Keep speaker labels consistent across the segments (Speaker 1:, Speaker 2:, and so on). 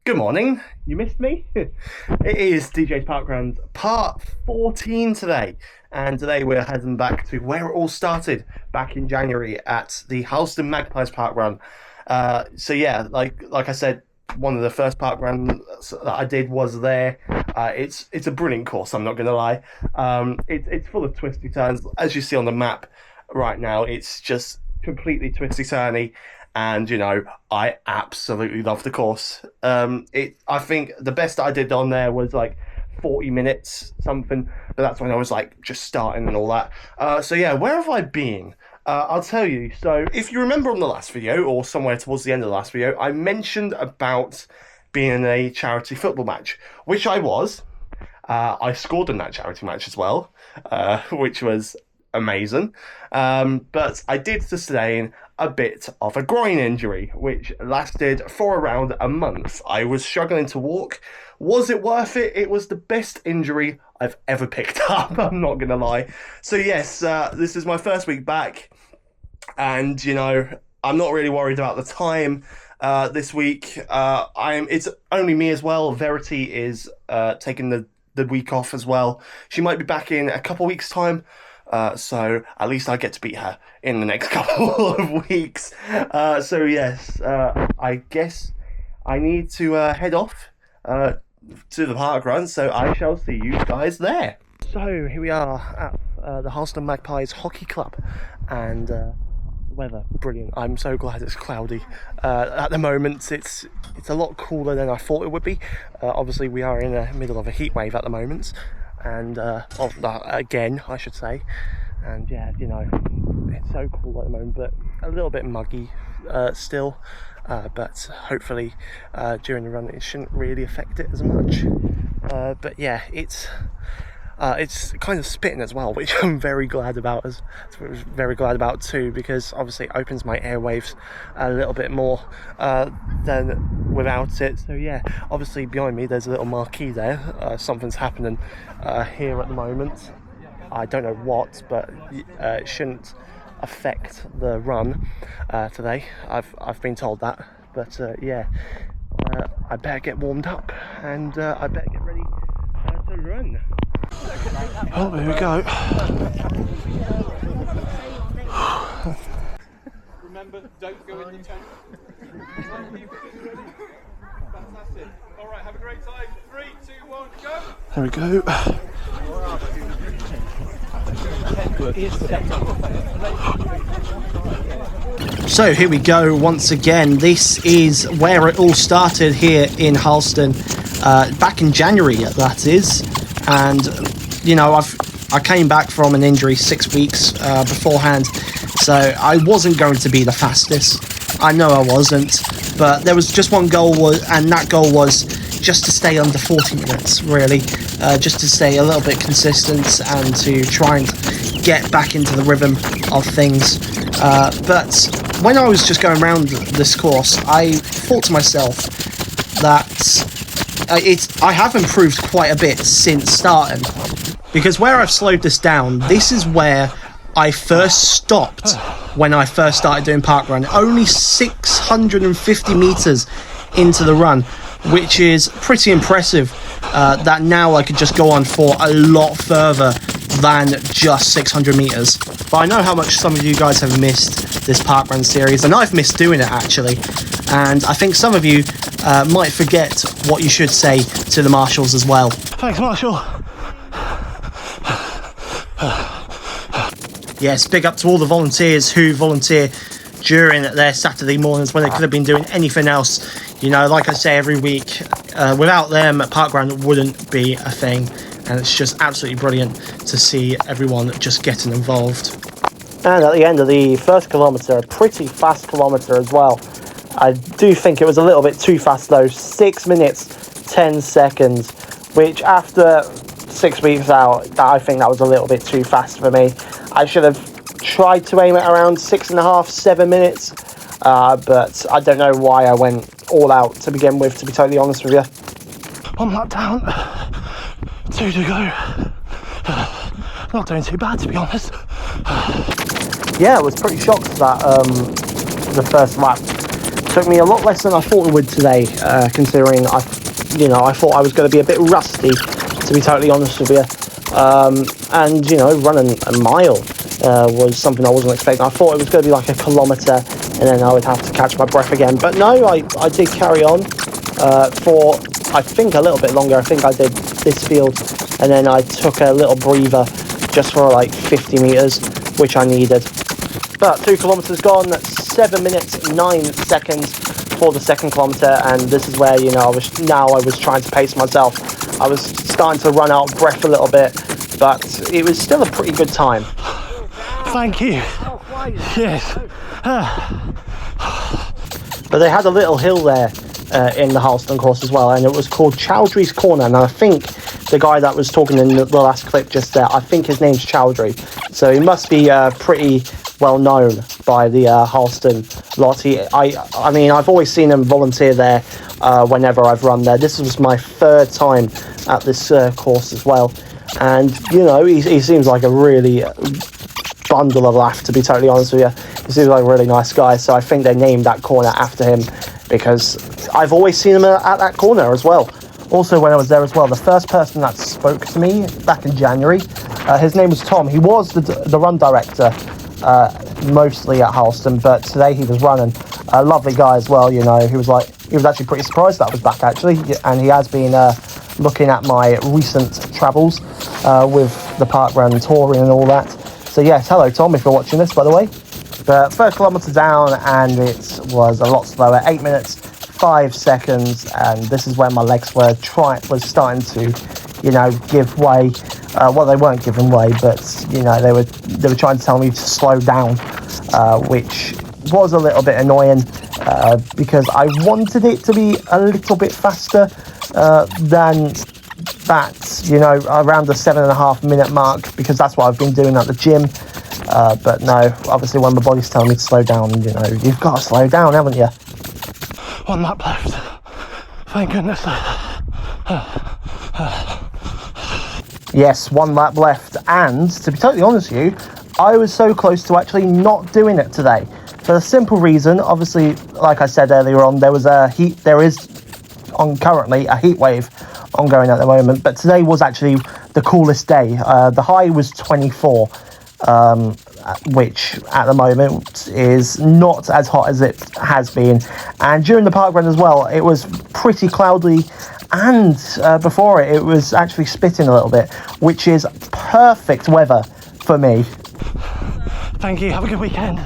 Speaker 1: Good morning. You missed me? It is DJ's ParkRuns part 14 today, and today we're heading back to where it all started back in January at the Harleston Magpies parkrun. So yeah, like I said, one of the first parkruns that I did was there. It's a brilliant course, I'm not going to lie. It's full of twisty turns, as you see on the map right now. It's just completely twisty turny. And, you know, I absolutely love the course. I think the best I did on there was like 40 minutes something, but that's when I was like just starting and all that. So yeah, where have I been? I'll tell you. So if you remember on the last video, or somewhere towards the end of the last video, I mentioned about being in a charity football match, which I was. I scored in that charity match as well, which was amazing. But I did sustain a bit of a groin injury, which lasted for around a month. I was struggling to walk. Was it worth it? It was the best injury I've ever picked up, I'm not gonna lie. So yes, this is my first week back, and you know, I'm not really worried about the time this week. It's only me as well. Verity is taking the week off as well. She might be back in a couple weeks' time. So at least I get to beat her in the next couple of weeks. So yes, I guess I need to head off to the parkrun, so I shall see you guys there. So here we are at the Harleston Magpies Hockey Club, and weather brilliant. I'm so glad it's cloudy. At the moment it's a lot cooler than I thought it would be. Obviously we are in the middle of a heat wave at the moment. And again, I should say, and yeah, you know, it's so cool at the moment, but a little bit muggy still, but hopefully during the run it shouldn't really affect it as much. But yeah, it's kind of spitting as well, which I'm very glad about. Very glad about too, because obviously it opens my airwaves a little bit more than without it. So yeah, obviously behind me there's a little marquee there. Something's happening here at the moment. I don't know what, but it shouldn't affect the run today. I've been told that, but yeah, I better get warmed up, and I better get ready to run. Oh, here we go.
Speaker 2: Remember, don't go in the tent. Fantastic. All right, have a great time. 3, 2, 1, go.
Speaker 1: There we go. So here we go once again. This is where it all started here in Harleston, back in January, that is. And you know, I came back from an injury 6 weeks beforehand, so I wasn't going to be the fastest. I know I wasn't, but there was just one goal, and that goal was just to stay under 40 minutes, really, just to stay a little bit consistent and to try and get back into the rhythm of things. But when I was just going around this course, I thought to myself that I have improved quite a bit since starting, because where I've slowed this down, this is where I first stopped when I first started doing parkrun, only 650 meters into the run, which is pretty impressive. That now I could just go on for a lot further than just 600 meters. But I know how much some of you guys have missed this parkrun series, and I've missed doing it actually. And I think some of you might forget what you should say to the marshals as well. Thanks, Marshal. Yes, big up to all the volunteers who volunteer during their Saturday mornings when they could have been doing anything else. You know, like I say every week, without them, parkrun wouldn't be a thing. And it's just absolutely brilliant to see everyone just getting involved. And at the end of the first kilometre, a pretty fast kilometre as well. I do think it was a little bit too fast though, 6 minutes 10 seconds, which after 6 weeks out, I think that was a little bit too fast for me. I should have tried to aim at around 6.5, 7 minutes, but I don't know why I went all out to begin with, to be totally honest with you. 1 lap down, 2 to go. Not doing too bad, to be honest. Yeah, I was pretty shocked that the first lap took me a lot less than I thought it would today, considering I thought I was going to be a bit rusty, to be totally honest with you. And running a mile was something I wasn't expecting. I thought it was going to be like a kilometre, and then I would have to catch my breath again. But no, I did carry on for, I think, a little bit longer. I think I did this field, and then I took a little breather just for like 50 metres, which I needed. But 2 kilometres gone, 7 minutes 9 seconds for the second kilometre, and this is where I was trying to pace myself. I was starting to run out of breath a little bit, but it was still a pretty good time.
Speaker 3: Thank you. Yes.
Speaker 1: But they had a little hill there in the Harleston course as well, and it was called Chowdhury's Corner. And I think the guy that was talking in the last clip just there, I think his name's Chowdhury, so he must be pretty well known by the Harleston lot. I mean, I've always seen him volunteer there whenever I've run there. This was my 3rd time at this course as well, and he seems like a really bundle of laugh, to be totally honest with you. He seems like a really nice guy, so I think they named that corner after him, because I've always seen him at that corner as well. Also, when I was there as well, the first person that spoke to me back in January, his name was Tom. He was the run director mostly at Harleston, but today he was running. A lovely guy as well. He was actually pretty surprised that I was back, actually, and he has been looking at my recent travels with the ParkRuns touring and all that. So yes, hello Tom, if you're watching this, by the way. But 1st kilometre down, and it was a lot slower, 8 minutes 5 seconds, and this is where my legs were starting to give way. Well, they weren't giving way, but they were trying to tell me to slow down, which was a little bit annoying, because I wanted it to be a little bit faster than that, around the 7.5 minute mark, because that's what I've been doing at the gym. But no, obviously when my body's telling me to slow down, you've got to slow down, haven't you?
Speaker 3: 1 lap left. Thank goodness.
Speaker 1: Yes, 1 lap left, and to be totally honest with you, I was so close to actually not doing it today. For the simple reason, obviously, like I said earlier on, there is currently a heat wave ongoing at the moment, but today was actually the coolest day. The high was 24, which at the moment is not as hot as it has been. And during the park run as well, it was pretty cloudy, and before it was actually spitting a little bit, which is perfect weather for me.
Speaker 3: Thank you, have a good weekend.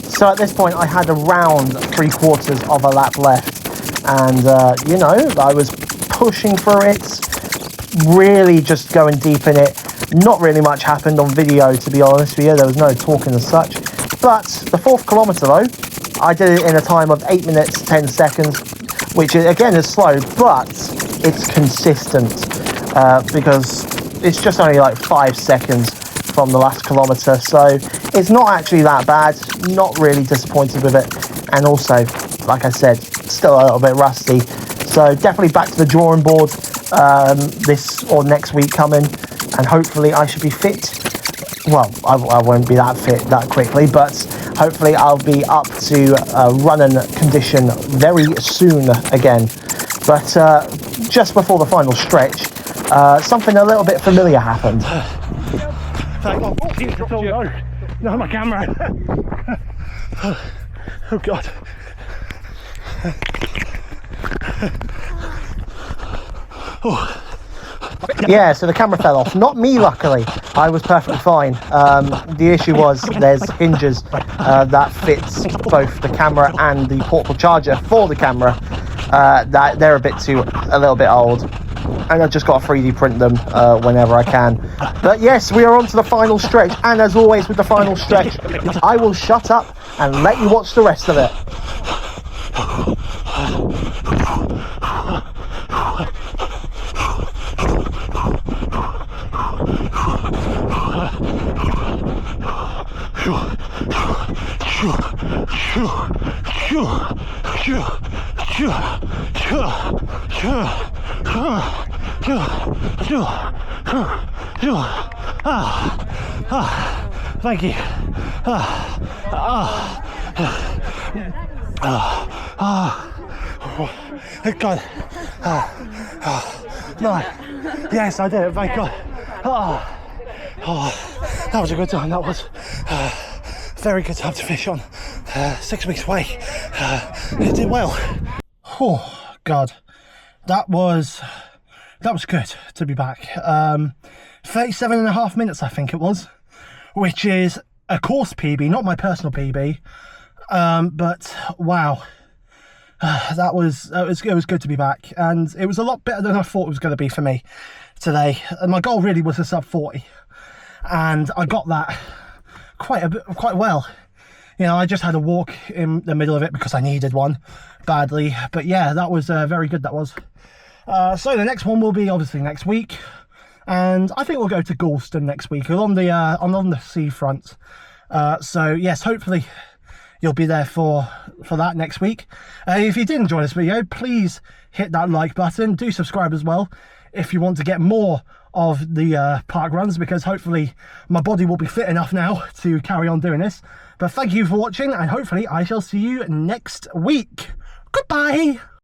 Speaker 1: So at this point I had around 3/4 of a lap left, and I was pushing for it, really just going deep in it. Not really much happened on video, to be honest with you. There was no talking as such, but the 4th kilometre though, I did it in a time of 8 minutes 10 seconds, which again is slow, but it's consistent, because it's just only like 5 seconds from the last kilometre, so it's not actually that bad. Not really disappointed with it, and also, like I said, still a little bit rusty, so definitely back to the drawing board this or next week coming, and hopefully I should be fit. Well, I won't be that fit that quickly, but hopefully I'll be up to running condition very soon again. But just before the final stretch, something a little bit familiar happened.
Speaker 3: No, my camera. Oh God. Oh.
Speaker 1: Yeah, so the camera fell off. Not me, luckily. I was perfectly fine. The issue was there's hinges that fits both the camera and the portable charger for the camera. That they're a little bit old, and I've just got to 3D print them whenever I can. But yes, we are on to the final stretch, and as always with the final stretch, I will shut up and let you watch the rest of it.
Speaker 3: Thank you. God. No. Yes, I did it, thank God. That was a good time. That was very good time to fish on. 6 weeks away. It did well. Oh God, that was good to be back. 37.5 minutes, I think it was, which is a course PB, not my personal PB. But wow, it was good to be back, and it was a lot better than I thought it was going to be for me today. And my goal really was a sub 40, and I got that quite well. You know, I just had a walk in the middle of it because I needed one badly. But yeah, that was very good. That was. So the next one will be obviously next week, and I think we'll go to Harleston next week on the seafront. So yes, hopefully you'll be there for that next week. If you did enjoy this video, please hit that like button. Do subscribe as well if you want to get more of the park runs, because hopefully my body will be fit enough now to carry on doing this. But thank you for watching, and hopefully I shall see you next week. Goodbye.